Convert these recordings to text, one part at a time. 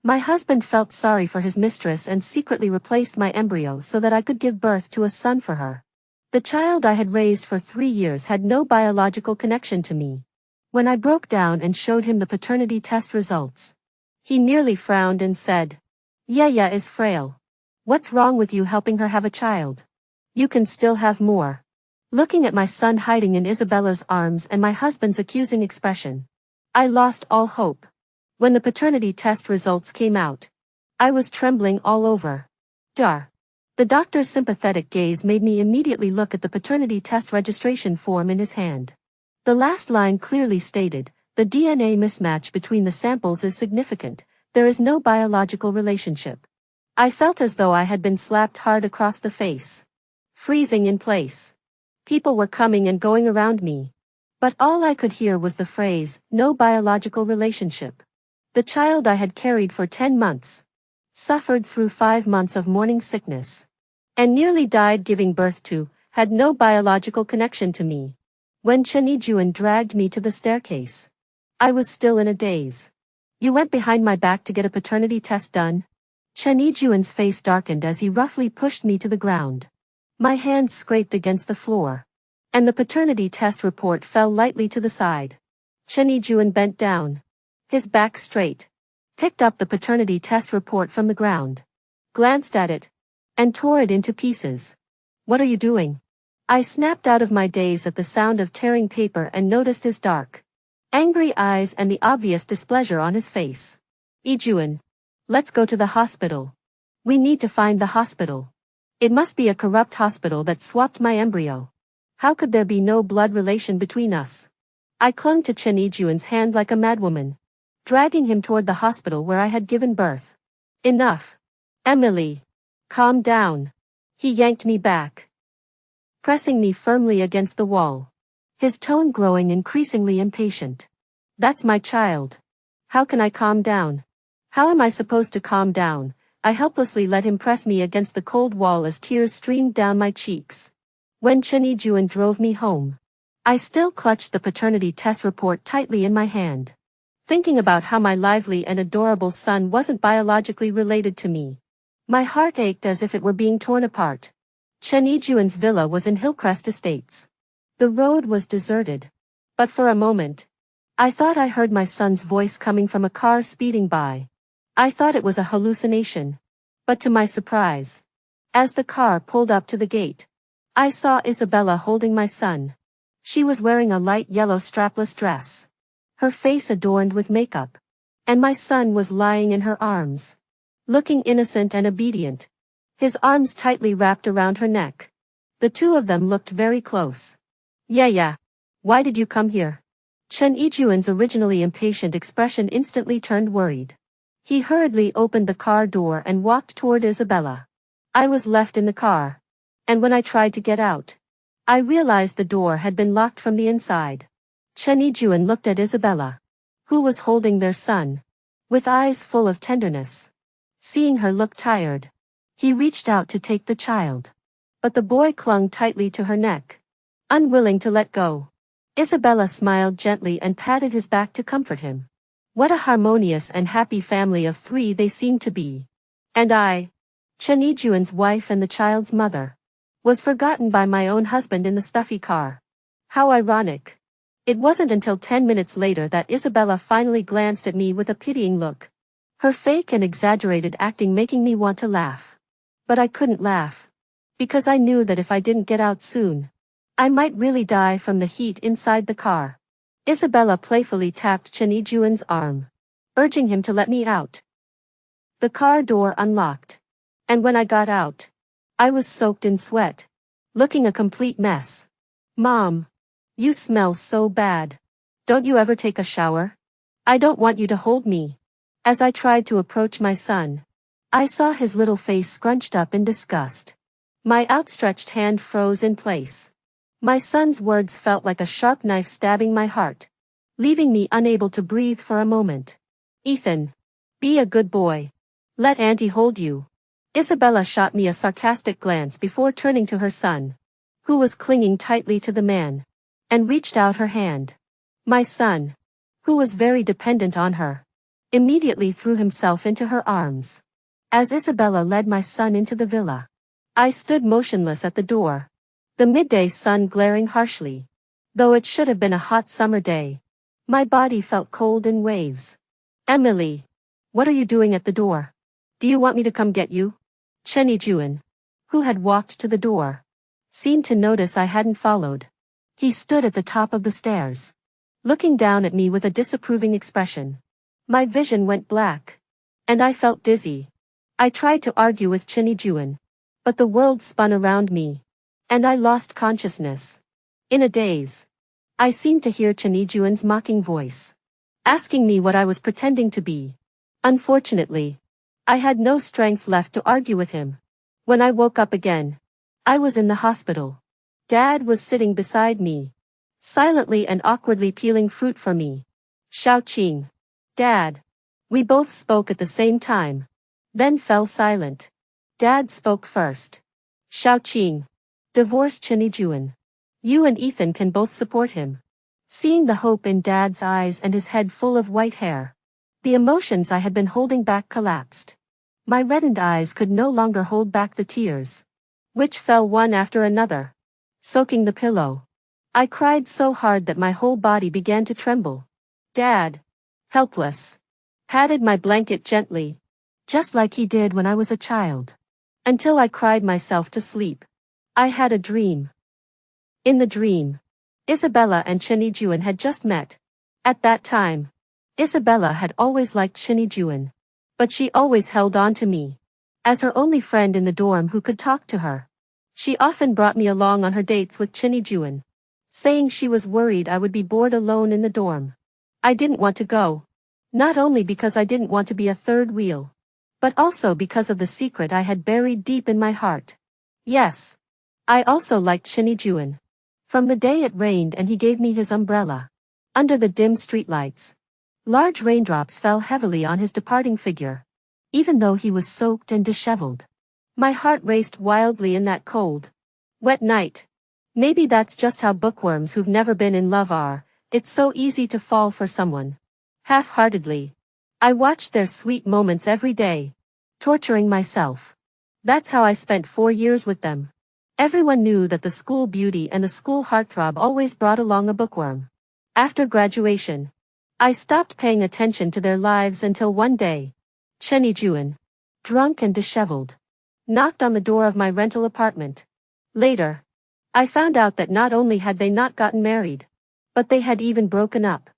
My husband felt sorry for his mistress and secretly replaced my embryo so that I could give birth to a son for her. The child I had raised for 3 years had no biological connection to me. When I broke down and showed him the paternity test results, he merely frowned and said, "Yaya is frail. What's wrong with you helping her have a child? You can still have more." Looking at my son hiding in Isabella's arms and my husband's accusing expression, I lost all hope. When the paternity test results came out, I was trembling all over. The doctor's sympathetic gaze made me immediately look at the paternity test registration form in his hand. The last line clearly stated, "The DNA mismatch between the samples is significant. There is no biological relationship." I felt as though I had been slapped hard across the face. Freezing in place. People were coming and going around me. But all I could hear was the phrase, "No biological relationship." The child I had carried for 10 months, suffered through 5 months of morning sickness, and nearly died giving birth to, had no biological connection to me. When Chen Yijuan dragged me to the staircase, I was still in a daze. "You went behind my back to get a paternity test done?" Chen Yijuan's face darkened as he roughly pushed me to the ground. My hands scraped against the floor, and the paternity test report fell lightly to the side. Chen Yijuan bent down, his back straight, picked up the paternity test report from the ground, glanced at it, and tore it into pieces. "What are you doing?" I snapped out of my daze at the sound of tearing paper and noticed his dark, angry eyes and the obvious displeasure on his face. "Yijuan, let's go to the hospital. We need to find the hospital. It must be a corrupt hospital that swapped my embryo. How could there be no blood relation between us?" I clung to Chen Yijuan's hand like a madwoman, dragging him toward the hospital where I had given birth. "Enough. Emily. Calm down." He yanked me back, pressing me firmly against the wall, his tone growing increasingly impatient. "That's my child. How can I calm down? How am I supposed to calm down?" I helplessly let him press me against the cold wall as tears streamed down my cheeks. When Chen Yijuan drove me home, I still clutched the paternity test report tightly in my hand, thinking about how my lively and adorable son wasn't biologically related to me. My heart ached as if it were being torn apart. Chen Yijuan's villa was in Hillcrest Estates. The road was deserted. But for a moment, I thought I heard my son's voice coming from a car speeding by. I thought it was a hallucination. But to my surprise, as the car pulled up to the gate, I saw Isabella holding my son. She was wearing a light yellow strapless dress, her face adorned with makeup, and my son was lying in her arms, looking innocent and obedient, his arms tightly wrapped around her neck. The two of them looked very close. "Yeah. Why did you come here?" Chen Yijuan's originally impatient expression instantly turned worried. He hurriedly opened the car door and walked toward Isabella. I was left in the car, and when I tried to get out, I realized the door had been locked from the inside. Chen Yijuan looked at Isabella, who was holding their son, with eyes full of tenderness. Seeing her look tired, he reached out to take the child, but the boy clung tightly to her neck, unwilling to let go. Isabella smiled gently and patted his back to comfort him. What a harmonious and happy family of 3 they seemed to be. And I, Chen Yijuan's wife and the child's mother, was forgotten by my own husband in the stuffy car. How ironic. It wasn't until 10 minutes later that Isabella finally glanced at me with a pitying look, her fake and exaggerated acting making me want to laugh. But I couldn't laugh, because I knew that if I didn't get out soon, I might really die from the heat inside the car. Isabella playfully tapped Chen Yijuan's arm, urging him to let me out. The car door unlocked, and when I got out, I was soaked in sweat, looking a complete mess. "Mom, you smell so bad. Don't you ever take a shower? I don't want you to hold me." As I tried to approach my son, I saw his little face scrunched up in disgust. My outstretched hand froze in place. My son's words felt like a sharp knife stabbing my heart, leaving me unable to breathe for a moment. "Ethan, be a good boy. Let Auntie hold you." Isabella shot me a sarcastic glance before turning to her son, who was clinging tightly to the man, and reached out her hand. My son, who was very dependent on her, immediately threw himself into her arms. As Isabella led my son into the villa, I stood motionless at the door, the midday sun glaring harshly. Though it should have been a hot summer day, my body felt cold in waves. Emily, what are you doing at the door? Do you want me to come get you? Chenny Juan, who had walked to the door, seemed to notice I hadn't followed. He stood at the top of the stairs, looking down at me with a disapproving expression. My vision went black, and I felt dizzy. I tried to argue with Chenny Juan, but the world spun around me, and I lost consciousness. In a daze, I seemed to hear Chenny Juan's mocking voice, asking me what I was pretending to be. Unfortunately, I had no strength left to argue with him. When I woke up again, I was in the hospital. Dad was sitting beside me, silently and awkwardly peeling fruit for me. Xiaoqing. Dad. We both spoke at the same time, then fell silent. Dad spoke first. Xiaoqing. Divorce Chenny Juan. You and Ethan can both support him. Seeing the hope in Dad's eyes and his head full of white hair, the emotions I had been holding back collapsed. My reddened eyes could no longer hold back the tears, which fell one after another, soaking the pillow. I cried so hard that my whole body began to tremble. Dad, helpless, patted my blanket gently, just like he did when I was a child, until I cried myself to sleep. I had a dream. In the dream, Isabella and Chenny Juan had just met. At that time, Isabella had always liked Chenny Juan, but she always held on to me as her only friend in the dorm who could talk to her. She often brought me along on her dates with Chenny Juan, saying she was worried I would be bored alone in the dorm. I didn't want to go, not only because I didn't want to be a third wheel, but also because of the secret I had buried deep in my heart. Yes, I also liked Chenny Juan. From the day it rained and he gave me his umbrella, under the dim streetlights, large raindrops fell heavily on his departing figure, even though he was soaked and disheveled. My heart raced wildly in that cold, wet night. Maybe that's just how bookworms who've never been in love are. It's so easy to fall for someone. Half-heartedly, I watched their sweet moments every day, torturing myself. That's how I spent 4 years with them. Everyone knew that the school beauty and the school heartthrob always brought along a bookworm. After graduation, I stopped paying attention to their lives until one day, Chenny Juan, drunk and disheveled, knocked on the door of my rental apartment. Later, I found out that not only had they not gotten married, but they had even broken up.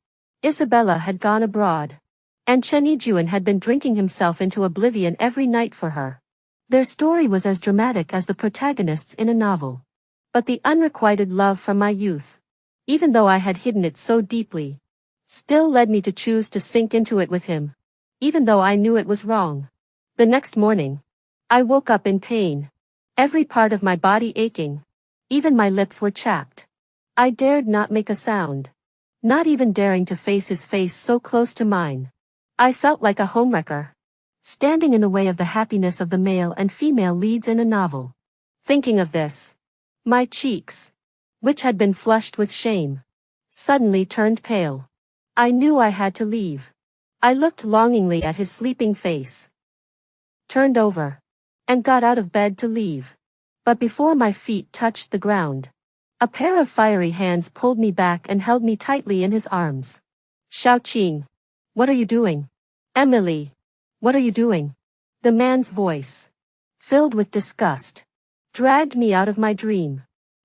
Isabella had gone abroad, and Chenny Juan had been drinking himself into oblivion every night for her. Their story was as dramatic as the protagonists in a novel. But the unrequited love from my youth, even though I had hidden it so deeply, still led me to choose to sink into it with him, even though I knew it was wrong. The next morning, I woke up in pain, every part of my body aching. Even my lips were chapped. I dared not make a sound, not even daring to face his face so close to mine. I felt like a homewrecker, standing in the way of the happiness of the male and female leads in a novel. Thinking of this, my cheeks, which had been flushed with shame, suddenly turned pale. I knew I had to leave. I looked longingly at his sleeping face, turned over, and got out of bed to leave. But before my feet touched the ground, a pair of fiery hands pulled me back and held me tightly in his arms. Xiaoqing, what are you doing? Emily, what are you doing? The man's voice, filled with disgust, dragged me out of my dream.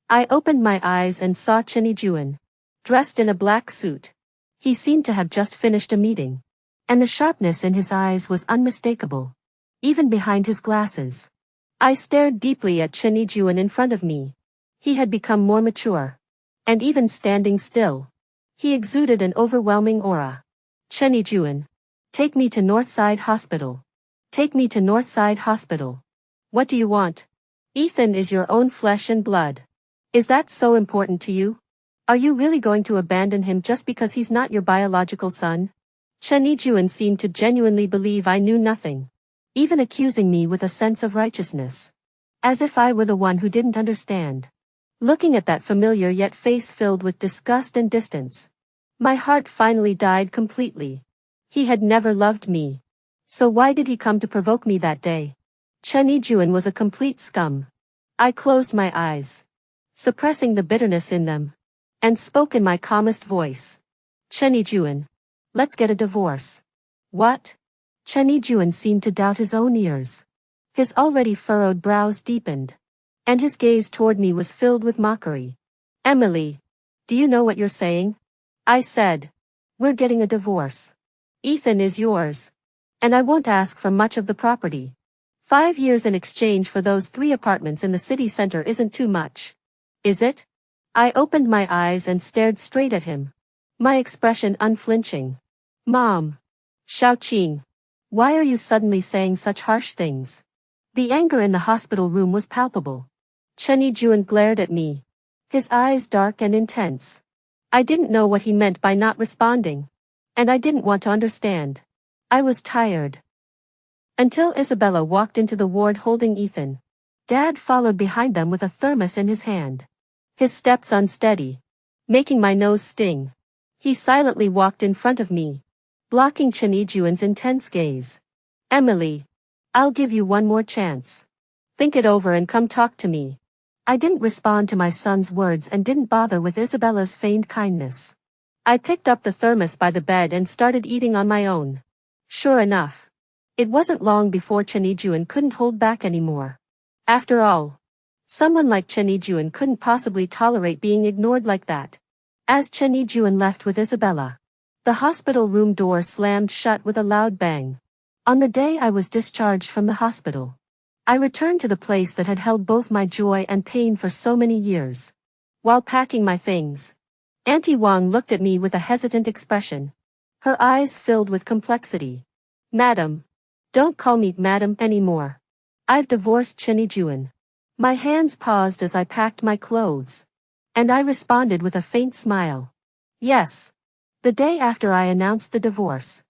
I opened my eyes and saw Chenny Juan, dressed in a black suit. He seemed to have just finished a meeting, and the sharpness in his eyes was unmistakable, even behind his glasses. I stared deeply at Chenny Juan in front of me. He had become more mature, and even standing still, he exuded an overwhelming aura. Chenny Juan, take me to Northside Hospital. Take me to Northside Hospital. What do you want? Ethan is your own flesh and blood. Is that so important to you? Are you really going to abandon him just because he's not your biological son? Chenny Juan seemed to genuinely believe I knew nothing, even accusing me with a sense of righteousness, as if I were the one who didn't understand. Looking at that familiar yet face filled with disgust and distance, my heart finally died completely. He had never loved me. So why did he come to provoke me that day? Chen Yijuan was a complete scum. I closed my eyes, suppressing the bitterness in them, and spoke in my calmest voice. Chen Yijuan, let's get a divorce. What? Chen Yijuan seemed to doubt his own ears. His already furrowed brows deepened, and his gaze toward me was filled with mockery. Emily, do you know what you're saying? I said. We're getting a divorce. Ethan is yours. And I won't ask for much of the property. 5 years in exchange for those 3 apartments in the city center isn't too much. Is it? I opened my eyes and stared straight at him, my expression unflinching. Mom. Xiaoqing. Why are you suddenly saying such harsh things? The anger in the hospital room was palpable. Chen Yijuan glared at me, his eyes dark and intense. I didn't know what he meant by not responding, and I didn't want to understand. I was tired. Until Isabella walked into the ward holding Ethan. Dad followed behind them with a thermos in his hand, his steps unsteady, making my nose sting. He silently walked in front of me, blocking Chen Yijuan's intense gaze. Emily, I'll give you one more chance. Think it over and come talk to me. I didn't respond to my son's words and didn't bother with Isabella's feigned kindness. I picked up the thermos by the bed and started eating on my own. Sure enough, it wasn't long before Chen Yijuan couldn't hold back anymore. After all, someone like Chen Yijuan couldn't possibly tolerate being ignored like that. As Chen Yijuan left with Isabella, the hospital room door slammed shut with a loud bang. On the day I was discharged from the hospital, I returned to the place that had held both my joy and pain for so many years. While packing my things, Auntie Wang looked at me with a hesitant expression, her eyes filled with complexity. Madam. Don't call me madam anymore. I've divorced Chen Yijuan. My hands paused as I packed my clothes, and I responded with a faint smile. Yes. The day after I announced the divorce,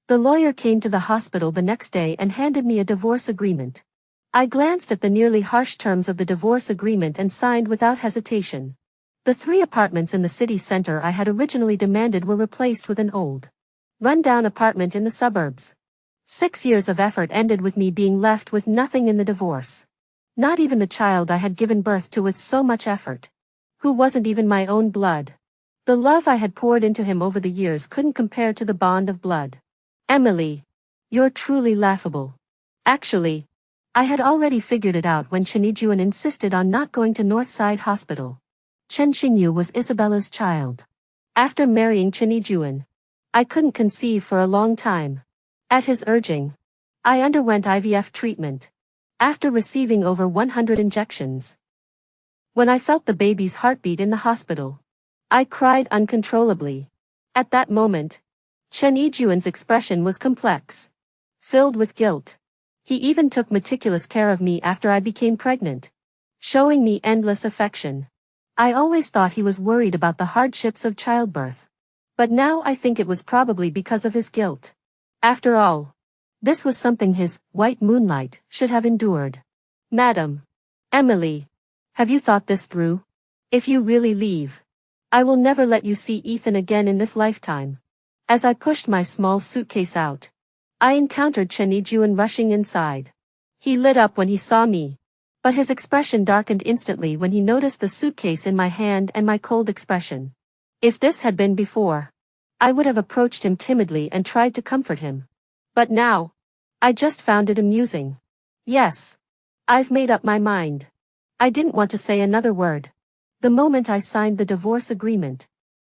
the lawyer came to the hospital the next day and handed me a divorce agreement. I glanced at the nearly harsh terms of the divorce agreement and signed without hesitation. The 3 apartments in the city center I had originally demanded were replaced with an old, run-down apartment in the suburbs. 6 years of effort ended with me being left with nothing in the divorce. Not even the child I had given birth to with so much effort, who wasn't even my own blood. The love I had poured into him over the years couldn't compare to the bond of blood. Emily, you're truly laughable. Actually, I had already figured it out when Chen Yijuan insisted on not going to Northside Hospital. Chen Xingyu was Isabella's child. After marrying Chen Yijuan, I couldn't conceive for a long time. At his urging, I underwent IVF treatment, after receiving over 100 injections. When I felt the baby's heartbeat in the hospital, I cried uncontrollably. At that moment, Chen Yijuan's expression was complex, filled with guilt. He even took meticulous care of me after I became pregnant, showing me endless affection. I always thought he was worried about the hardships of childbirth, but now I think it was probably because of his guilt. After all, this was something his white moonlight should have endured. Madam. Emily. Have you thought this through? If you really leave, I will never let you see Ethan again in this lifetime. As I pushed my small suitcase out, I encountered Chen Yijuan rushing inside. He lit up when he saw me, but his expression darkened instantly when he noticed the suitcase in my hand and my cold expression. If this had been before, I would have approached him timidly and tried to comfort him. But now, I just found it amusing. Yes. I've made up my mind. I didn't want to say another word. The moment I signed the divorce agreement,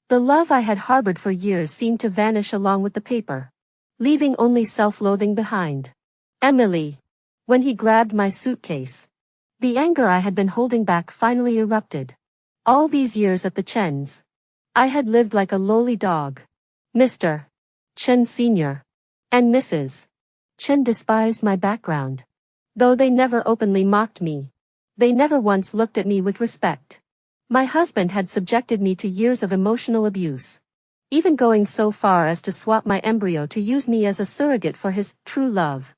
the love I had harbored for years seemed to vanish along with the paper, leaving only self-loathing behind. Emily. When he grabbed my suitcase, the anger I had been holding back finally erupted. All these years at the Chens, I had lived like a lowly dog. Mr. Chen Sr. and Mrs. Chen despised my background. Though they never openly mocked me, they never once looked at me with respect. My husband had subjected me to years of emotional abuse, even going so far as to swap my embryo to use me as a surrogate for his true love.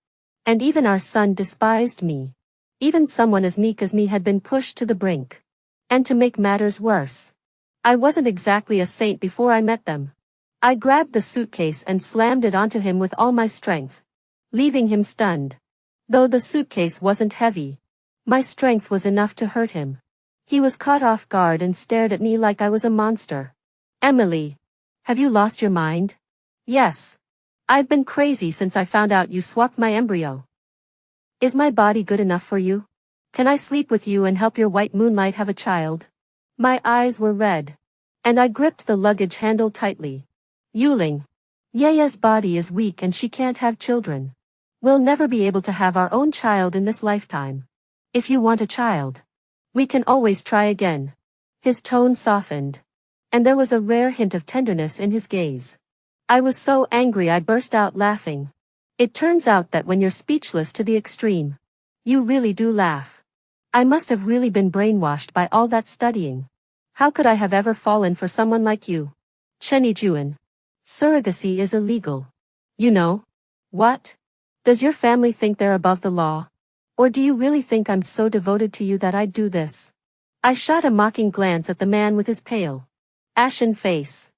And even our son despised me. Even someone as meek as me had been pushed to the brink. And to make matters worse, I wasn't exactly a saint before I met them. I grabbed the suitcase and slammed it onto him with all my strength, leaving him stunned. Though the suitcase wasn't heavy, my strength was enough to hurt him. He was caught off guard and stared at me like I was a monster. Emily, have you lost your mind? Yes. I've been crazy since I found out you swapped my embryo. Is my body good enough for you? Can I sleep with you and help your white moonlight have a child? My eyes were red, and I gripped the luggage handle tightly. Yuling. Yaya's body is weak and she can't have children. We'll never be able to have our own child in this lifetime. If you want a child, we can always try again. His tone softened, and there was a rare hint of tenderness in his gaze. I was so angry I burst out laughing. It turns out that when you're speechless to the extreme, you really do laugh. I must have really been brainwashed by all that studying. How could I have ever fallen for someone like you? Chenijuan. Surrogacy is illegal. You know. What? Does your family think they're above the law? Or do you really think I'm so devoted to you that I'd do this? I shot a mocking glance at the man with his pale, ashen face,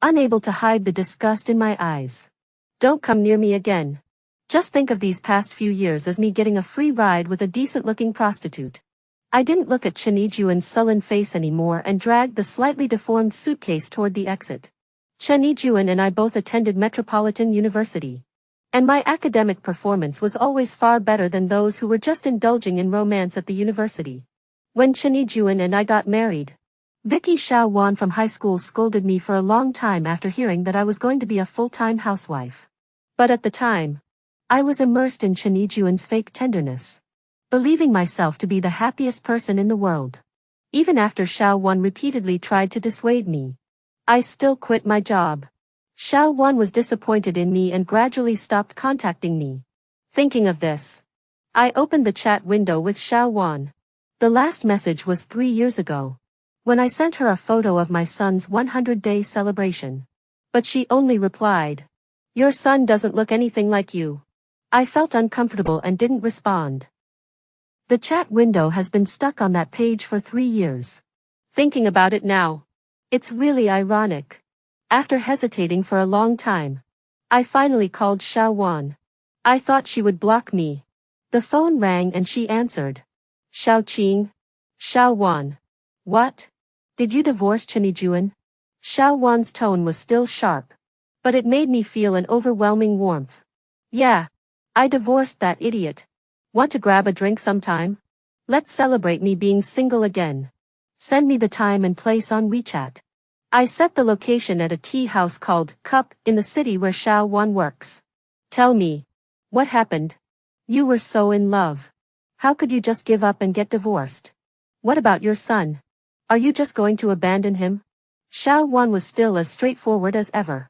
unable to hide the disgust in my eyes. Don't come near me again. Just think of these past few years as me getting a free ride with a decent-looking prostitute. I didn't look at Chenijuan's sullen face anymore and dragged the slightly deformed suitcase toward the exit. Chenijuan and I both attended Metropolitan University, and my academic performance was always far better than those who were just indulging in romance at the university. When Chenijuan and I got married, Vicky Xiaowan from high school scolded me for a long time after hearing that I was going to be a full-time housewife. But at the time, I was immersed in Chenijuan's fake tenderness, believing myself to be the happiest person in the world. Even after Xiaowan repeatedly tried to dissuade me, I still quit my job. Xiaowan was disappointed in me and gradually stopped contacting me. Thinking of this, I opened the chat window with Xiaowan. The last message was 3 years ago, when I sent her a photo of my son's 100-day celebration. But she only replied, "Your son doesn't look anything like you." I felt uncomfortable and didn't respond. The chat window has been stuck on that page for 3 years. Thinking about it now, it's really ironic. After hesitating for a long time, I finally called Xiaowan. I thought she would block me. The phone rang and she answered. Xiaoqing. Xiaowan. What? Did you divorce Chenijuan? Xiaowan's tone was still sharp, but it made me feel an overwhelming warmth. Yeah. I divorced that idiot. Want to grab a drink sometime? Let's celebrate me being single again. Send me the time and place on WeChat. I set the location at a tea house called Cup in the city where Xiaowan works. Tell me, what happened? You were so in love. How could you just give up and get divorced? What about your son? Are you just going to abandon him? Xiaowan was still as straightforward as ever.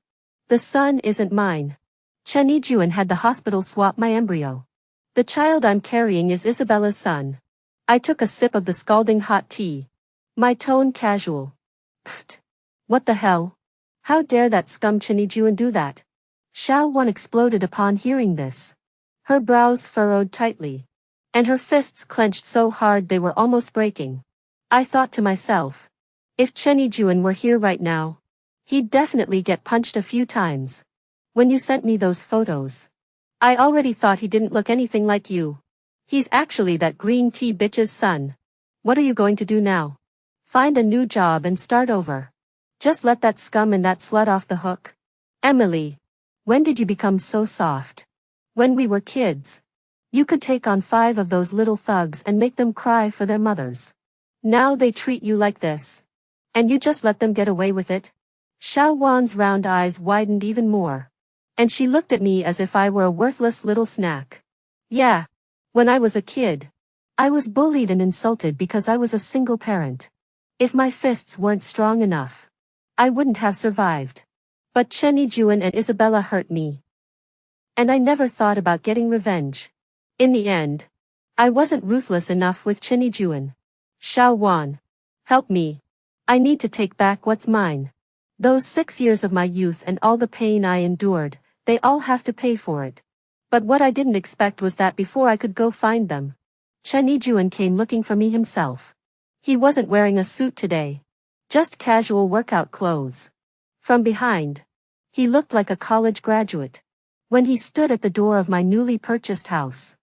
The son isn't mine. Chenijuan had the hospital swap my embryo. The child I'm carrying is Isabella's son. I took a sip of the scalding hot tea, my tone casual. Pfft. What the hell? How dare that scum Chenijuan do that? Xiaowan exploded upon hearing this. Her brows furrowed tightly, and her fists clenched so hard they were almost breaking. I thought to myself, if Chenijuan were here right now, he'd definitely get punched a few times. When you sent me those photos, I already thought he didn't look anything like you. He's actually that green tea bitch's son. What are you going to do now? Find a new job and start over. Just let that scum and that slut off the hook. Emily, when did you become so soft? When we were kids, you could take on 5 of those little thugs and make them cry for their mothers. Now they treat you like this, and you just let them get away with it? Xiaowan's round eyes widened even more, and she looked at me as if I were a worthless little snack. Yeah. When I was a kid, I was bullied and insulted because I was a single parent. If my fists weren't strong enough, I wouldn't have survived. But Chenijuan and Isabella hurt me, and I never thought about getting revenge. In the end, I wasn't ruthless enough with Chenijuan. Xiaowan, help me. I need to take back what's mine. Those 6 years of my youth and all the pain I endured, they all have to pay for it. But what I didn't expect was that before I could go find them, Chenijuan came looking for me himself. He wasn't wearing a suit today, just casual workout clothes. From behind, He looked like a college graduate. When he stood at the door of my newly purchased house,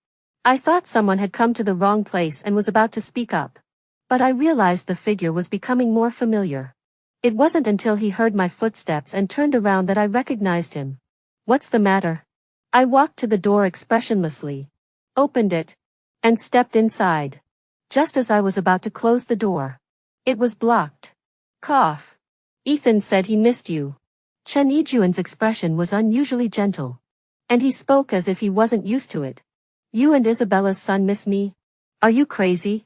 I thought someone had come to the wrong place and was about to speak up. But I realized the figure was becoming more familiar. It wasn't until he heard my footsteps and turned around that I recognized him. What's the matter? I walked to the door expressionlessly, opened it, and stepped inside. Just as I was about to close the door, it was blocked. Cough. Ethan said he missed you. Chen Yijuan's expression was unusually gentle, and he spoke as if he wasn't used to it. You and Isabella's son miss me? Are you crazy?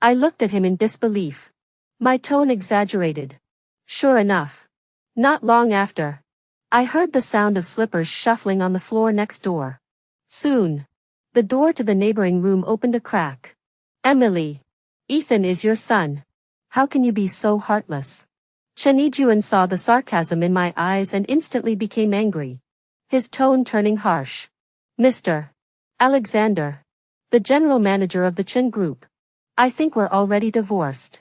I looked at him in disbelief. My tone exaggerated. Sure enough. Not long after, I heard the sound of slippers shuffling on the floor next door. Soon, the door to the neighboring room opened a crack. Emily. Ethan is your son. How can you be so heartless? Chen Yijuan saw the sarcasm in my eyes and instantly became angry, his tone turning harsh. Mr. Alexander, the general manager of the Chen Group. I think we're already divorced.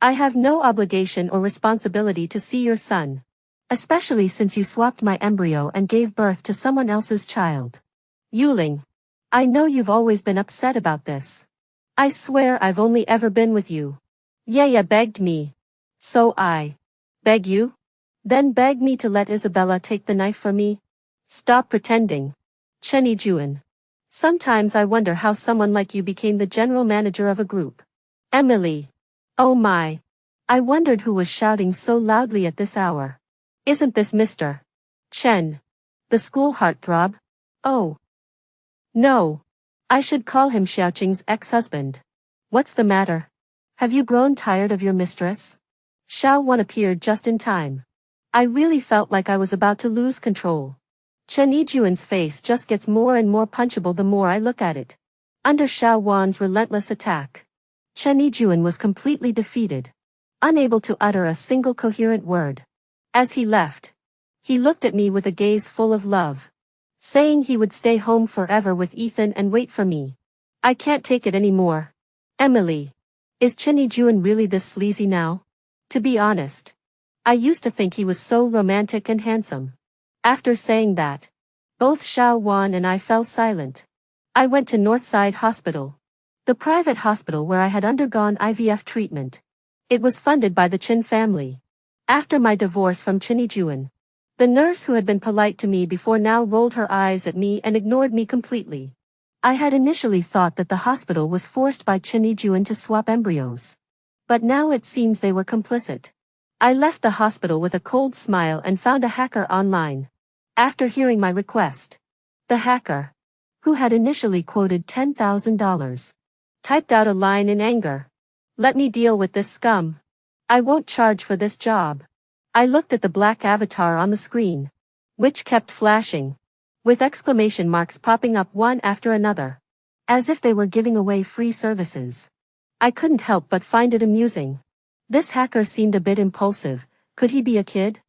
I have no obligation or responsibility to see your son, especially since you swapped my embryo and gave birth to someone else's child. Yuling, I know you've always been upset about this. I swear I've only ever been with you. Yaya begged me. So I beg you? Then beg me to let Isabella take the knife for me? Stop pretending. Chen Yijuan. Sometimes I wonder how someone like you became the general manager of a group. Emily. Oh my. I wondered who was shouting so loudly at this hour. Isn't this Mr. Chen, the school heartthrob? Oh. No. I should call him Xiaoqing's ex-husband. What's the matter? Have you grown tired of your mistress? Xiao Wan appeared just in time. I really felt like I was about to lose control. Chen Yijuan's face just gets more and more punchable the more I look at it. Under Xiao Wan's relentless attack, Chen Yijuan was completely defeated, unable to utter a single coherent word. As he left, he looked at me with a gaze full of love, saying he would stay home forever with Ethan and wait for me. I can't take it anymore. Emily. Is Chen Yijuan really this sleazy now? To be honest, I used to think he was so romantic and handsome. After saying that, both Xiao Wan and I fell silent. I went to Northside Hospital, the private hospital where I had undergone IVF treatment. It was funded by the Chen family. After my divorce from Chen Yijuan, the nurse who had been polite to me before now rolled her eyes at me and ignored me completely. I had initially thought that the hospital was forced by Chen Yijuan to swap embryos. But now it seems they were complicit. I left the hospital with a cold smile and found a hacker online. After hearing my request, the hacker, who had initially quoted $10,000, typed out a line in anger. Let me deal with this scum. I won't charge for this job. I looked at the black avatar on the screen, which kept flashing, with exclamation marks popping up one after another, as if they were giving away free services. I couldn't help but find it amusing. This hacker seemed a bit impulsive. Could he be a kid?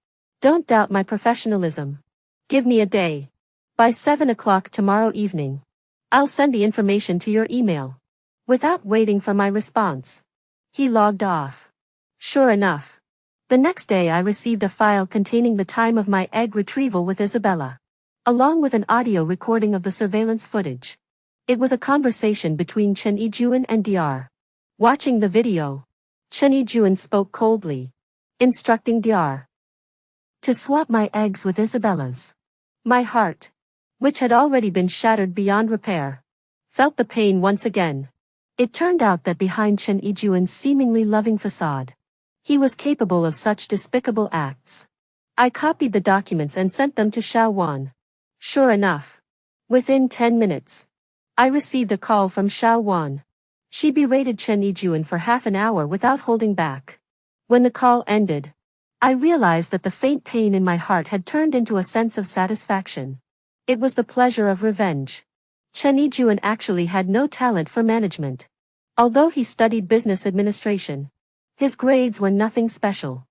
Don't doubt my professionalism. Give me a day. By 7 o'clock tomorrow evening, I'll send the information to your email. Without waiting for my response, he logged off. Sure enough, the next day I received a file containing the time of my egg retrieval with Isabella, along with an audio recording of the surveillance footage. It was a conversation between Chen Yijuan and Dr. Watching the video, Chen Yijuan spoke coldly, instructing Dr. to swap my eggs with Isabella's. My heart, which had already been shattered beyond repair, felt the pain once again. It turned out that behind Chen Yijuan's seemingly loving facade, he was capable of such despicable acts. I copied the documents and sent them to Xiao Wan. Sure enough, within 10 minutes, I received a call from Xiao Wan. She berated Chen Yijuan for half an hour without holding back. When the call ended, I realized that the faint pain in my heart had turned into a sense of satisfaction. It was the pleasure of revenge. Chen Yijuan actually had no talent for management. Although he studied business administration, his grades were nothing special.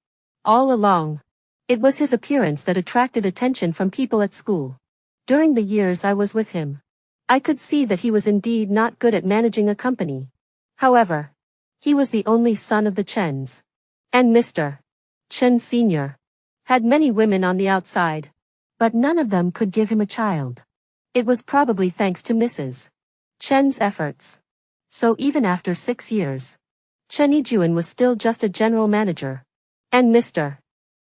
All along, it was his appearance that attracted attention from people at school. During the years I was with him, I could see that he was indeed not good at managing a company. However, he was the only son of the Chens, and Mr. Chen Sr. had many women on the outside. But none of them could give him a child. It was probably thanks to Mrs. Chen's efforts. So even after 6 years, Chen Yijuan was still just a general manager. And Mr.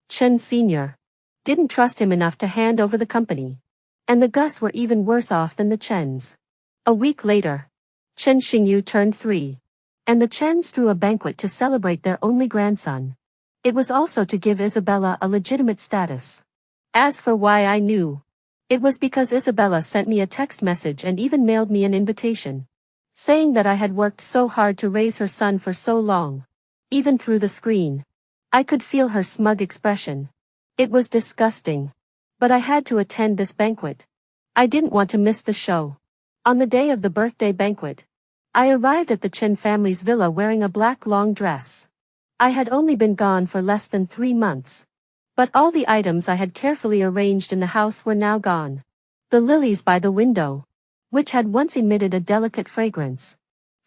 Chen Sr. didn't trust him enough to hand over the company. And the Gus were even worse off than the Chens. A week later, Chen Xingyu turned 3. And the Chens threw a banquet to celebrate their only grandson. It was also to give Isabella a legitimate status. As for why I knew, it was because Isabella sent me a text message and even mailed me an invitation, saying that I had worked so hard to raise her son for so long. Even through the screen, I could feel her smug expression. It was disgusting. But I had to attend this banquet. I didn't want to miss the show. On the day of the birthday banquet, I arrived at the Chen family's villa wearing a black long dress. I had only been gone for less than 3 months. But all the items I had carefully arranged in the house were now gone. The lilies by the window, which had once emitted a delicate fragrance,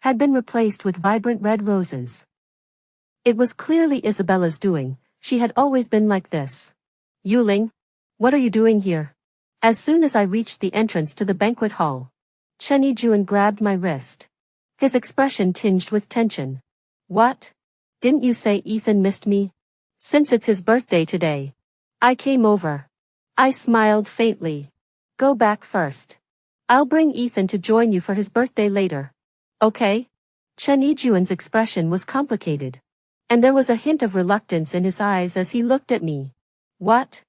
had been replaced with vibrant red roses. It was clearly Isabella's doing. She had always been like this. Yuling, what are you doing here? As soon as I reached the entrance to the banquet hall, Chen Yijuan grabbed my wrist. His expression tinged with tension. What? Didn't you say Ethan missed me? Since it's his birthday today, I came over. I smiled faintly. Go back first. I'll bring Ethan to join you for his birthday later. Okay? Chen Yijuan's expression was complicated. And there was a hint of reluctance in his eyes as he looked at me. What?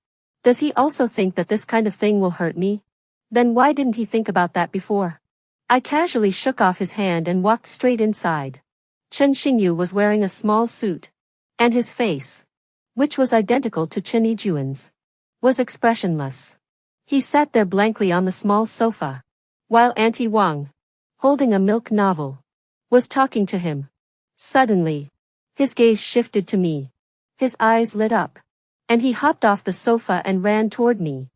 Does he also think that this kind of thing will hurt me? Then why didn't he think about that before? I casually shook off his hand and walked straight inside. Chen Xingyu was wearing a small suit. And his face, which was identical to Chen Yijuan's, was expressionless. He sat there blankly on the small sofa, while Auntie Wang, holding a milk novel, was talking to him. Suddenly, his gaze shifted to me. His eyes lit up, and he hopped off the sofa and ran toward me.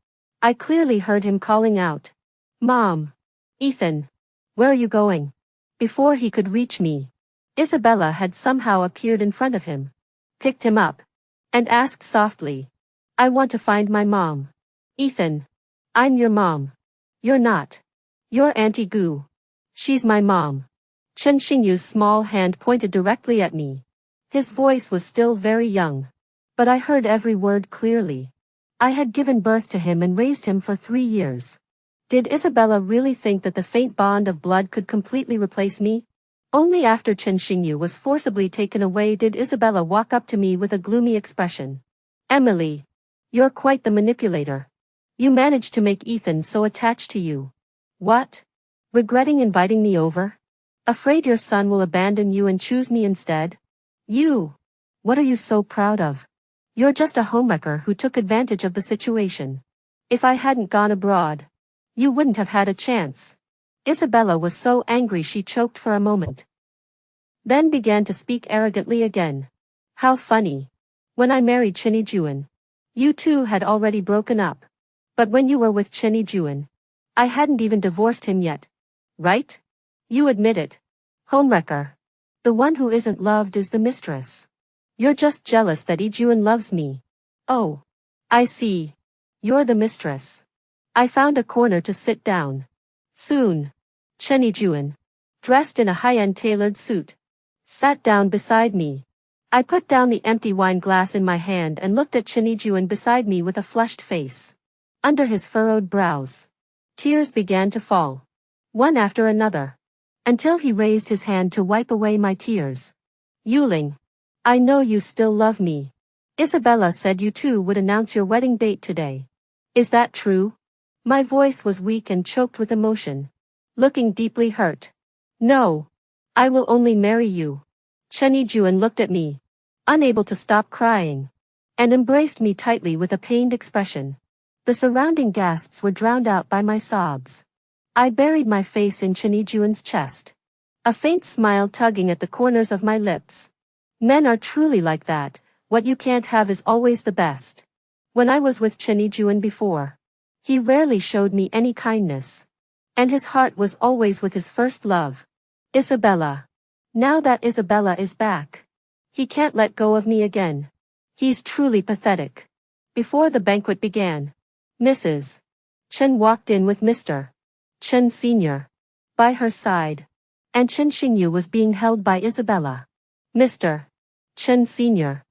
I clearly heard him calling out, Mom! Ethan! Where are you going? Before he could reach me, Isabella had somehow appeared in front of him, picked him up, and asked softly, I want to find my mom. Ethan, I'm your mom. You're not. You're Auntie Gu. She's my mom. Chen Xingyu's small hand pointed directly at me. His voice was still very young, but I heard every word clearly. I had given birth to him and raised him for 3 years. Did Isabella really think that the faint bond of blood could completely replace me? Only after Chen Xingyu was forcibly taken away did Isabella walk up to me with a gloomy expression. Emily, you're quite the manipulator. You managed to make Ethan so attached to you. What? Regretting inviting me over? Afraid your son will abandon you and choose me instead? You! What are you so proud of? You're just a homewrecker who took advantage of the situation. If I hadn't gone abroad, you wouldn't have had a chance. Isabella was so angry she choked for a moment. Then began to speak arrogantly again. How funny. When I married Chen Yijuan, you two had already broken up. But when you were with Chen Yijuan, I hadn't even divorced him yet. Right? You admit it. Homewrecker. The one who isn't loved is the mistress. You're just jealous that Yijuan loves me. Oh. I see. You're the mistress. I found a corner to sit down. Soon, Chen Yijuan, dressed in a high-end tailored suit, sat down beside me. I put down the empty wine glass in my hand and looked at Chen Yijuan beside me with a flushed face. Under his furrowed brows, tears began to fall, one after another, until he raised his hand to wipe away my tears. Yuling, I know you still love me. Isabella said you two would announce your wedding date today. Is that true? My voice was weak and choked with emotion, looking deeply hurt. No. I will only marry you. Chen Yijuan looked at me, unable to stop crying, and embraced me tightly with a pained expression. The surrounding gasps were drowned out by my sobs. I buried my face in Chen Yijuan's chest, a faint smile tugging at the corners of my lips. Men are truly like that. What you can't have is always the best. When I was with Chen Yijuan before, he rarely showed me any kindness. And his heart was always with his first love, Isabella. Now that Isabella is back, he can't let go of me again. He's truly pathetic. Before the banquet began, Mrs. Chen walked in with Mr. Chen Sr. by her side. And Chen Xingyu was being held by Isabella. Mr. Chen Sr.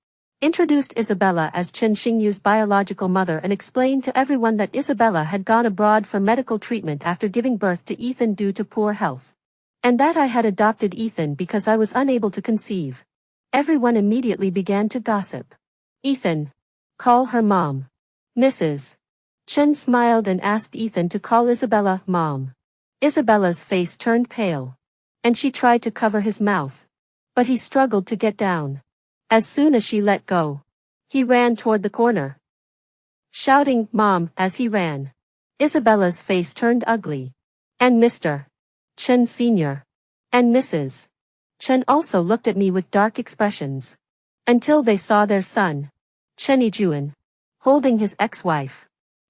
introduced Isabella as Chen Xingyu's biological mother and explained to everyone that Isabella had gone abroad for medical treatment after giving birth to Ethan due to poor health. And that I had adopted Ethan because I was unable to conceive. Everyone immediately began to gossip. Ethan. Call her mom. Mrs. Chen smiled and asked Ethan to call Isabella mom. Isabella's face turned pale. And she tried to cover his mouth. But he struggled to get down. As soon as she let go, he ran toward the corner, shouting, "Mom," as he ran. Isabella's face turned ugly. And Mr. Chen Sr. and Mrs. Chen also looked at me with dark expressions. Until they saw their son, Chen Yijuan, holding his ex-wife,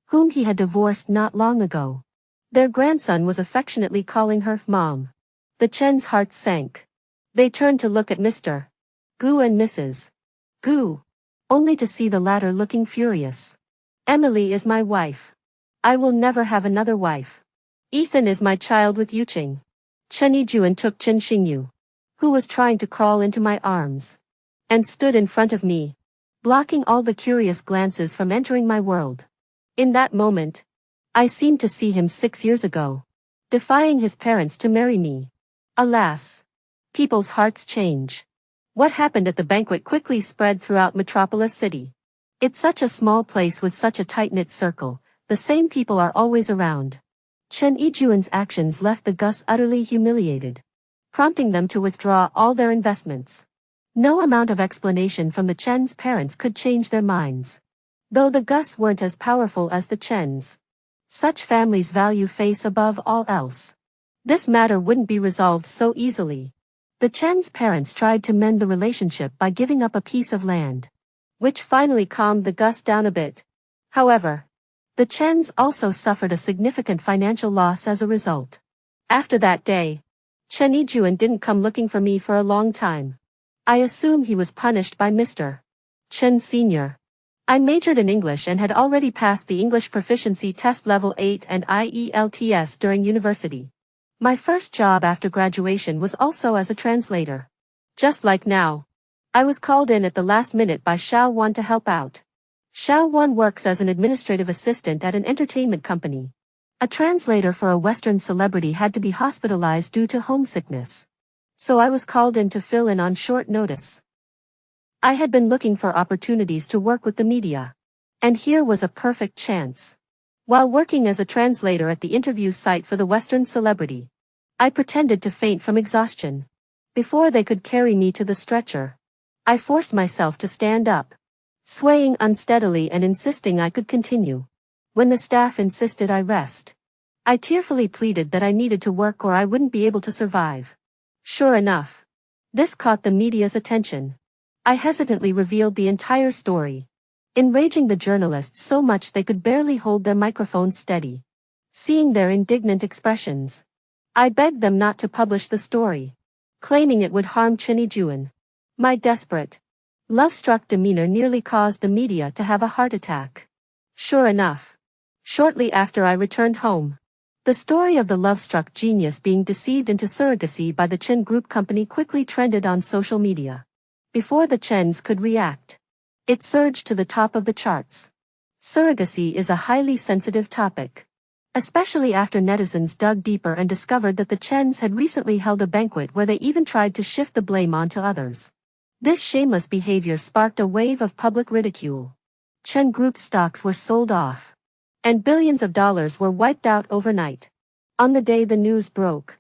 whom he had divorced not long ago. Their grandson was affectionately calling her Mom. The Chen's heart sank. They turned to look at Mr. Gu and Mrs. Gu, only to see the latter looking furious. Emily is my wife. I will never have another wife. Ethan is my child with Yuqing. Chen Yijuan took Chen Xingyu, who was trying to crawl into my arms, and stood in front of me, blocking all the curious glances from entering my world. In that moment, I seemed to see him 6 years ago, defying his parents to marry me. Alas, people's hearts change. What happened at the banquet quickly spread throughout Metropolis City. It's such a small place with such a tight-knit circle, the same people are always around. Chen Yijuan's actions left the Gus utterly humiliated, prompting them to withdraw all their investments. No amount of explanation from the Chen's parents could change their minds. Though the Gus weren't as powerful as the Chens, such families value face above all else. This matter wouldn't be resolved so easily. The Chen's parents tried to mend the relationship by giving up a piece of land, which finally calmed the Gus down a bit. However, the Chens also suffered a significant financial loss as a result. After that day, Chen Yijuan didn't come looking for me for a long time. I assume he was punished by Mr. Chen Sr. I majored in English and had already passed the English Proficiency Test Level 8 and IELTS during university. My first job after graduation was also as a translator. Just like now, I was called in at the last minute by Xiao Wan to help out. Xiao Wan works as an administrative assistant at an entertainment company. A translator for a Western celebrity had to be hospitalized due to homesickness. So I was called in to fill in on short notice. I had been looking for opportunities to work with the media. And here was a perfect chance. While working as a translator at the interview site for the Western celebrity, I pretended to faint from exhaustion. Before they could carry me to the stretcher, I forced myself to stand up, swaying unsteadily and insisting I could continue. When the staff insisted I rest, I tearfully pleaded that I needed to work or I wouldn't be able to survive. Sure enough, this caught the media's attention. I hesitantly revealed the entire story, enraging the journalists so much they could barely hold their microphones steady. Seeing their indignant expressions, I begged them not to publish the story, claiming it would harm Chen Yijuan. My desperate, love-struck demeanor nearly caused the media to have a heart attack. Sure enough, shortly after I returned home, the story of the love-struck genius being deceived into surrogacy by the Chen Group company quickly trended on social media. Before the Chens could react, it surged to the top of the charts. Surrogacy is a highly sensitive topic, especially after netizens dug deeper and discovered that the Chens had recently held a banquet where they even tried to shift the blame onto others. This shameless behavior sparked a wave of public ridicule. Chen Group's stocks were sold off, and billions of dollars were wiped out overnight. On the day the news broke,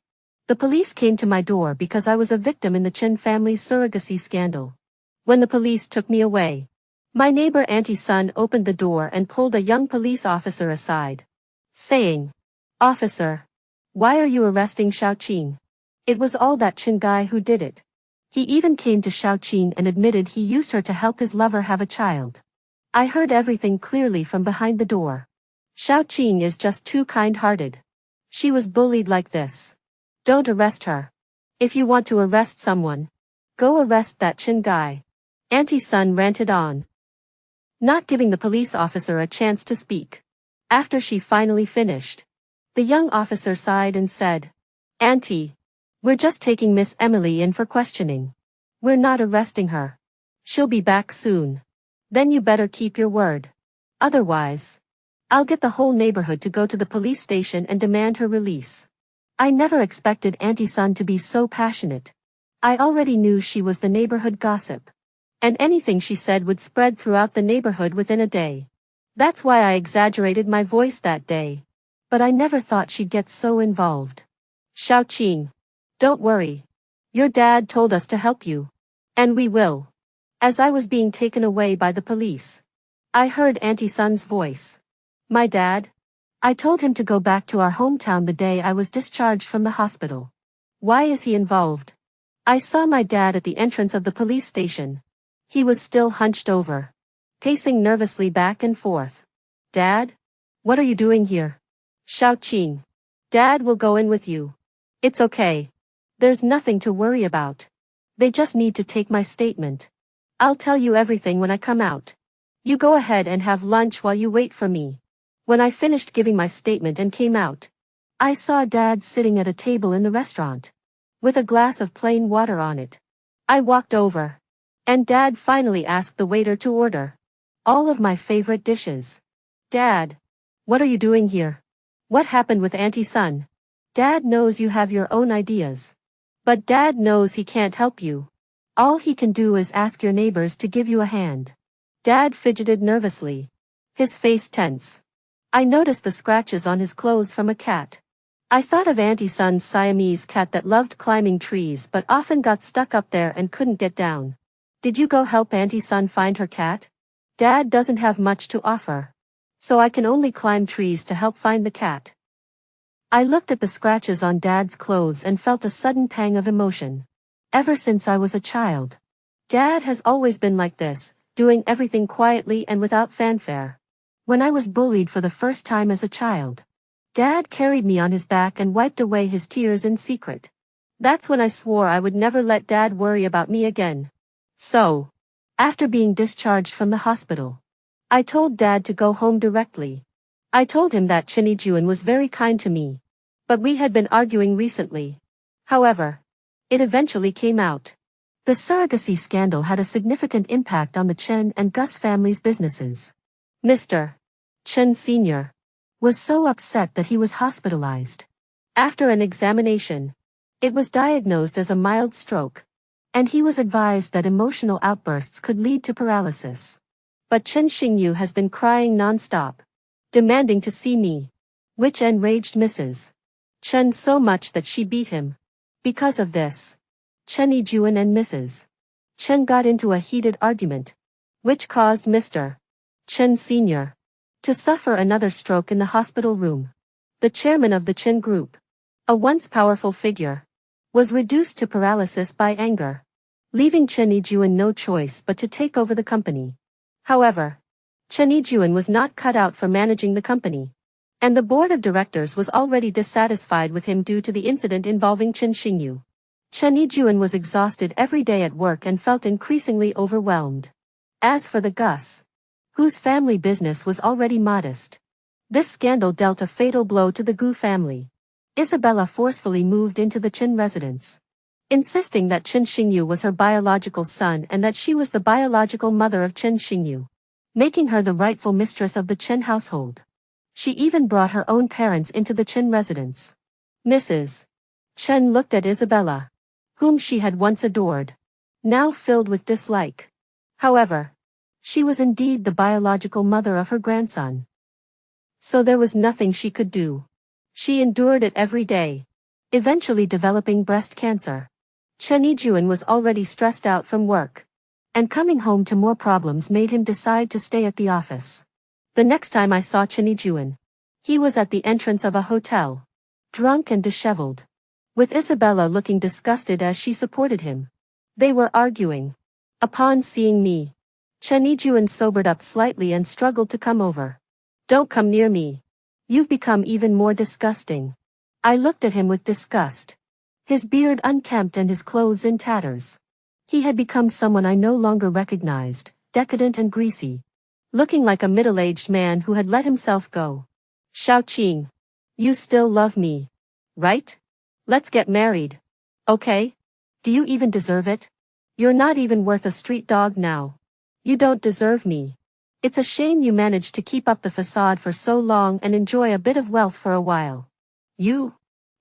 the police came to my door because I was a victim in the Chen family's surrogacy scandal. When the police took me away, my neighbor Auntie Sun opened the door and pulled a young police officer aside, saying, "Officer, why are you arresting Xiaoqing? It was all that Chen guy who did it." He even came to Xiaoqing and admitted he used her to help his lover have a child. I heard everything clearly from behind the door. Xiaoqing is just too kind-hearted. She was bullied like this. Don't arrest her. If you want to arrest someone, go arrest that Chen guy. Auntie Sun ranted on, not giving the police officer a chance to speak. After she finally finished, the young officer sighed and said, "Auntie, we're just taking Miss Emily in for questioning. We're not arresting her. She'll be back soon. Then you better keep your word. Otherwise, I'll get the whole neighborhood to go to the police station and demand her release." I never expected Auntie Sun to be so passionate. I already knew she was the neighborhood gossip. And anything she said would spread throughout the neighborhood within a day. That's why I exaggerated my voice that day. But I never thought she'd get so involved. "Xiaoqing, don't worry. Your dad told us to help you. And we will." As I was being taken away by the police, I heard Auntie Sun's voice. "My dad? I told him to go back to our hometown the day I was discharged from the hospital. Why is he involved?" I saw my dad at the entrance of the police station. He was still hunched over, pacing nervously back and forth. "Dad? What are you doing here?" "Xiaoqing. Dad will go in with you. It's okay. There's nothing to worry about. They just need to take my statement. I'll tell you everything when I come out. You go ahead and have lunch while you wait for me." When I finished giving my statement and came out, I saw Dad sitting at a table in the restaurant, with a glass of plain water on it. I walked over, and Dad finally asked the waiter to order all of my favorite dishes. "Dad, what are you doing here? What happened with Auntie Sun?" Dad knows you have your own ideas. But Dad knows he can't help you. All he can do is ask your neighbors to give you a hand. Dad fidgeted nervously, his face tense. I noticed the scratches on his clothes from a cat. I thought of Auntie Sun's Siamese cat that loved climbing trees but often got stuck up there and couldn't get down. "Did you go help Auntie Sun find her cat?" "Dad doesn't have much to offer, so I can only climb trees to help find the cat." I looked at the scratches on Dad's clothes and felt a sudden pang of emotion. Ever since I was a child, Dad has always been like this, doing everything quietly and without fanfare. When I was bullied for the first time as a child, Dad carried me on his back and wiped away his tears in secret. That's when I swore I would never let Dad worry about me again. So, after being discharged from the hospital, I told Dad to go home directly. I told him that Juan was very kind to me, but we had been arguing recently. However, it eventually came out. The surrogacy scandal had a significant impact on the Chen and Gus families' businesses. Mr. Chen Sr. was so upset that he was hospitalized. After an examination, it was diagnosed as a mild stroke, and he was advised that emotional outbursts could lead to paralysis. But Chen Xingyu has been crying non-stop, demanding to see me, which enraged Mrs. Chen so much that she beat him. Because of this, Chen Yijuan and Mrs. Chen got into a heated argument, which caused Mr. Chen Sr. to suffer another stroke in the hospital room. The chairman of the Chen group, a once powerful figure, was reduced to paralysis by anger, leaving Chen Yijuan no choice but to take over the company. However, Chen Yijuan was not cut out for managing the company, and the board of directors was already dissatisfied with him due to the incident involving Chen Xingyu. Chen Yijuan was exhausted every day at work and felt increasingly overwhelmed. As for the Gus, whose family business was already modest, this scandal dealt a fatal blow to the Gu family. Isabella forcefully moved into the Chen residence, insisting that Chen Xingyu was her biological son and that she was the biological mother of Chen Xingyu, making her the rightful mistress of the Chen household. She even brought her own parents into the Chen residence. Mrs. Chen looked at Isabella, whom she had once adored, now filled with dislike. However, she was indeed the biological mother of her grandson. So there was nothing she could do. She endured it every day, eventually developing breast cancer. Chen Yijuan was already stressed out from work, and coming home to more problems made him decide to stay at the office. The next time I saw Chen Yijuan, he was at the entrance of a hotel, drunk and disheveled, with Isabella looking disgusted as she supported him. They were arguing. Upon seeing me, Chen Yijuan sobered up slightly and struggled to come over. "Don't come near me. You've become even more disgusting." I looked at him with disgust, his beard unkempt and his clothes in tatters. He had become someone I no longer recognized, decadent and greasy, looking like a middle-aged man who had let himself go. Xiaoqing. You still love me. Right? Let's get married. Okay? Do you even deserve it? You're not even worth a street dog now. You don't deserve me. It's a shame you managed to keep up the facade for so long and enjoy a bit of wealth for a while. You?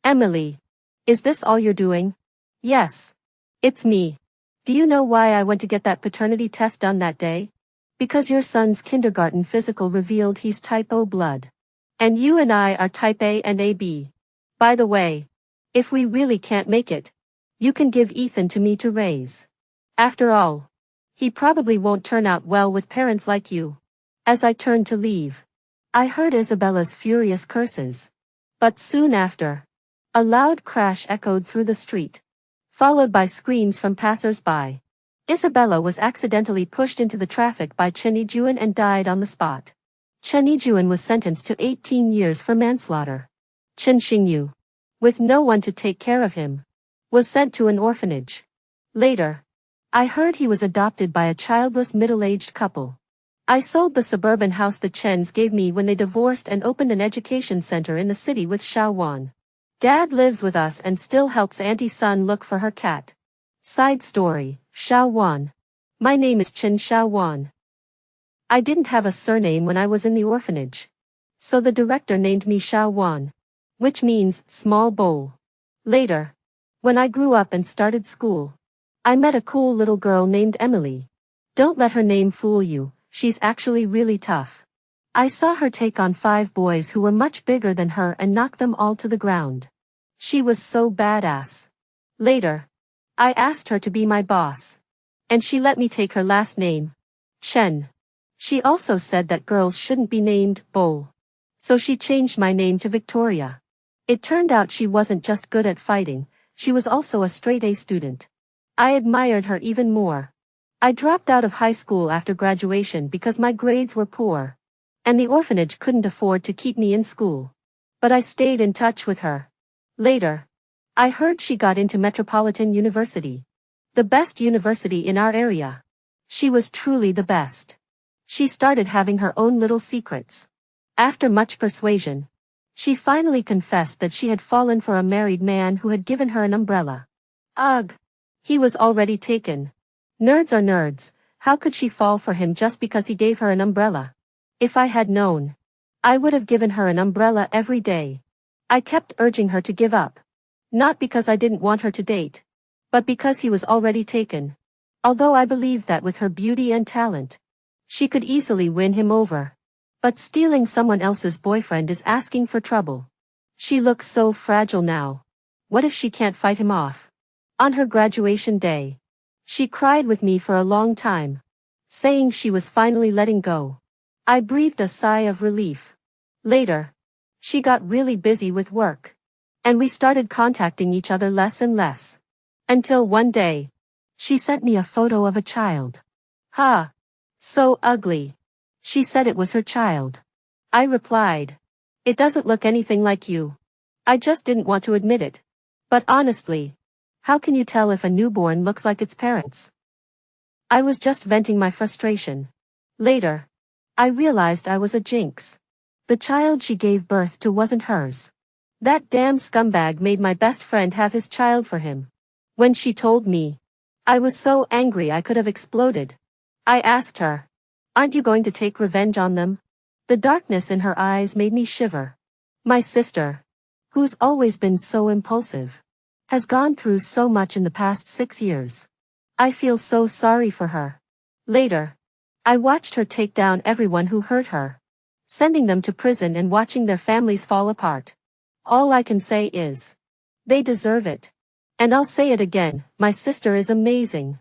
Emily. Is this all you're doing? Yes. It's me. Do you know why I went to get that paternity test done that day? Because your son's kindergarten physical revealed he's type O blood. And you and I are type A and AB. By the way, if we really can't make it, you can give Ethan to me to raise. After all, he probably won't turn out well with parents like you. As I turned to leave, I heard Isabella's furious curses. But soon after, a loud crash echoed through the street, followed by screams from passers-by. Isabella was accidentally pushed into the traffic by Chen Yijuan and died on the spot. Chen Yijuan was sentenced to 18 years for manslaughter. Chen Xingyu, with no one to take care of him, was sent to an orphanage. Later, I heard he was adopted by a childless middle-aged couple. I sold the suburban house the Chens gave me when they divorced and opened an education center in the city with Xiaowan. Dad lives with us and still helps Auntie Sun look for her cat. Side story, Xiaowan. My name is Chen Xiaowan. I didn't have a surname when I was in the orphanage. So the director named me Xiaowan, which means small bowl. Later, when I grew up and started school, I met a cool little girl named Emily. Don't let her name fool you, she's actually really tough. I saw her take on 5 boys who were much bigger than her and knock them all to the ground. She was so badass. Later, I asked her to be my boss. And she let me take her last name, Chen. She also said that girls shouldn't be named Bowl. So she changed my name to Victoria. It turned out she wasn't just good at fighting, she was also a straight-A student. I admired her even more. I dropped out of high school after graduation because my grades were poor. And the orphanage couldn't afford to keep me in school. But I stayed in touch with her. Later, I heard she got into Metropolitan University. The best university in our area. She was truly the best. She started having her own little secrets. After much persuasion, she finally confessed that she had fallen for a married man who had given her an umbrella. Ugh! He was already taken. Nerds are nerds, how could she fall for him just because he gave her an umbrella? If I had known, I would have given her an umbrella every day. I kept urging her to give up. Not because I didn't want her to date, but because he was already taken. Although I believed that with her beauty and talent, she could easily win him over. But stealing someone else's boyfriend is asking for trouble. She looks so fragile now. What if she can't fight him off? On her graduation day, she cried with me for a long time, saying she was finally letting go. I breathed a sigh of relief. Later, she got really busy with work, and we started contacting each other less and less. Until one day, she sent me a photo of a child. Ha! So ugly. She said it was her child. I replied, it doesn't look anything like you. I just didn't want to admit it. But honestly, how can you tell if a newborn looks like its parents? I was just venting my frustration. Later, I realized I was a jinx. The child she gave birth to wasn't hers. That damn scumbag made my best friend have his child for him. When she told me, I was so angry I could have exploded. I asked her, aren't you going to take revenge on them? The darkness in her eyes made me shiver. My sister, who's always been so impulsive, has gone through so much in the past 6 years. I feel so sorry for her. Later, I watched her take down everyone who hurt her, sending them to prison and watching their families fall apart. All I can say is, they deserve it. And I'll say it again, my sister is amazing.